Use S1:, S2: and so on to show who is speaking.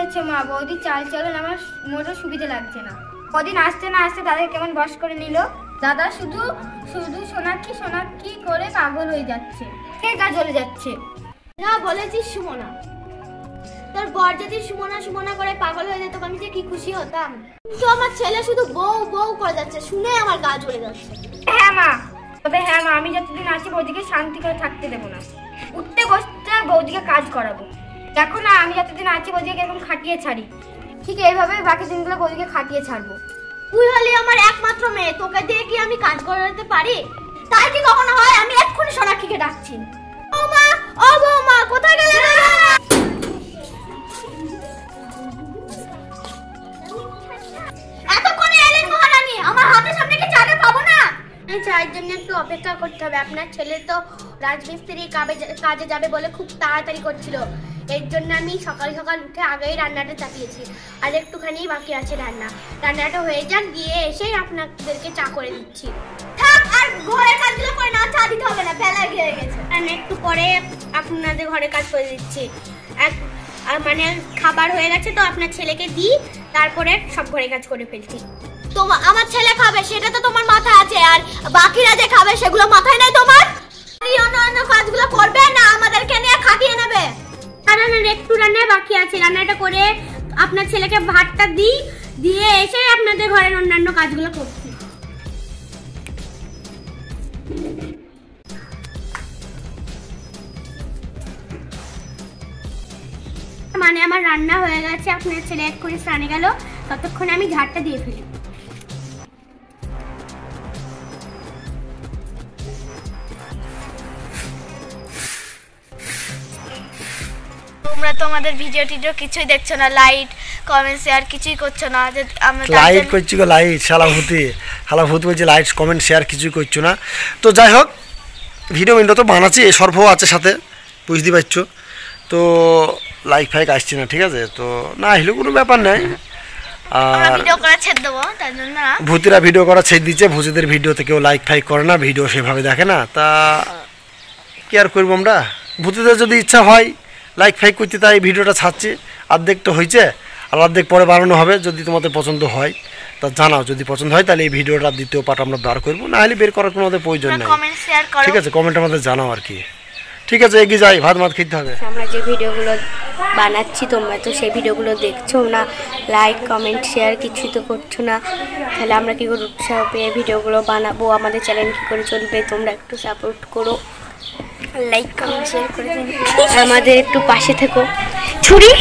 S1: হয়েছে মা, বৌদি চাল চলন আমার মোটেও সুবিধা লাগছে না। কদিন আসতে না আসতে দাদা কেমন বশ করে নিল। দাদা শুধু শুধু সোনাক্ষী সোনাক্ষী করে পাগল হয়ে যাচ্ছে, কে গা জ্বলে যাচ্ছে।
S2: না বলেছিস সুমনা, তোর বর যদি সুমনা সুমনা করে পাগল হয়ে যেত আমি যে কি খুশি হতাম। তো আমার ছেলে শুধু বউ বউ করে যাচ্ছে, শুনে আমার গা জ্বলে যাচ্ছে।
S1: হ্যাঁ মা, তবে হ্যাঁ মা, আমি যতদিন আছি বৌদিকে শান্তি করে থাকতে দেবো না। উঠতে বসতে বৌদিকে কাজ করাবো। দেখো না আমি যতদিন আছি বৌদিকে এরকম খাটিয়ে ছাড়ি, ঠিক এইভাবে বাকি দিনগুলো বৌদিকে খাটিয়ে ছাড়বো।
S2: তুই হলি আমার একমাত্র মেয়ে, তোকে দিয়ে কি আমি কাজ করাতে পারি? তাই কি কখনো হয়? আমি এক্ষুনি সোনাক্ষীকে ডাকছি। ও মা, ও বৌমা, কোথায় গেলে? এতক্ষণে এলেন মহারানী, আমার হাতের সামনে কি চাটা পাবো না? চায়ের জন্য একটু অপেক্ষা করতে হবে। আপনার ছেলে তো রাজমিস্ত্রি কাজে যাবে বলে খুব তাড়াতাড়ি করছিল, এর জন্য আমি সকাল সকাল উঠে আগেই রান্নাটা চাপিয়েছি। আর একটুখানি বাকি আছে রান্নাটা হয়ে যাক, গিয়ে এসে আপনাদেরকে চা করে দিচ্ছি। থাক, আর ঘরের কাজগুলো করে না, চা দিতে হবে না, বেলা গিয়ে গেছে। আমি একটু পরে আপনাদের ঘরের কাজ করে দিচ্ছি। আর মানে খাবার হয়ে গেছে তো আপনার ছেলেকে দিই, তারপরে সব ঘরের কাজ করে ফেলছি। তো আমার ছেলে খাবে সেটা তো তোমার মাথায় আছে, আর বাকিরা যে খাবে সেগুলো মাথায় নাই তোমার? অন্য কাজগুলো করবে না আমাদেরকে নিয়ে খাটিয়ে নেবে? রান্নার একটু রান্না বাকি আছে, রান্নাটা করে আপনার ছেলেকে ভাতটা দিই, দিয়ে এসে আপনাদের ঘরের অন্যান্য কাজগুলো করছি। মানে আমার রান্না হয়ে গেছে, আপনার ছেলে এক্ষুনি স্নানে গেল, ততক্ষণে আমি ঝাড়টা দিয়ে ফেলি। তোমরা তো আমাদের ভিডিও টিডিও কিছুই দেখছো না, লাইক কমেন্ট শেয়ার কিছুই করছো না। যে আমরা
S3: লাইক করছি গো, লাইক শালা ভূত বলছি, লাইক কমেন্ট শেয়ার কিছুই করছো না। তো যাই হোক, ভিডিও তো বানাচ্ছি, এই সর্ব আছে সাথে, বুঝতে পারছো তো। লাইক ফাইক আসছে না, ঠিক আছে, তো না আসলেও কোনো ব্যাপার নাই। আর
S2: ভিডিও করা ছেড়ে দেবো, তার জন্য
S3: ভূতিরা ভিডিও করা ছেড়ে দিচ্ছে, ভূতিদের ভিডিওতে কেউ লাইক ফাইক করে না, ভিডিও সেভাবে দেখে না, তা কি আর করবো আমরা। ভূতিদের যদি ইচ্ছা হয় লাইক ফাইক করতে, তাই ভিডিওটা ছাড়ছি। অর্ধেক তো হয়েছে, আর অর্ধেক পরে বানানো হবে। যদি তোমাদের পছন্দ হয় তা জানাও, যদি পছন্দ হয় তাহলে এই ভিডিওটা দ্বিতীয় পার্ট আমরা বার করবো, না হলে বের করার কোনো আমাদের প্রয়োজন নেই। ঠিক আছে, কমেন্ট আমাদের জানাও আর কি। ঠিক আছে, এগিয়ে যাই, ভাত খেতে হবে।
S2: আমরা যে ভিডিওগুলো বানাচ্ছি তোমরা তো সেই ভিডিওগুলো দেখছো না, লাইক কমেন্ট শেয়ার কিছুই তো করছো না, তাহলে আমরা কী করে উৎসাহ পেয়ে ভিডিওগুলো বানাবো, আমাদের চ্যানেল কী করে চলবে? তোমরা একটু সাপোর্ট করো, লাইক কমেন্ট শেয়ার করে দিন, আমাদের একটু পাশে থেকো। ছুরি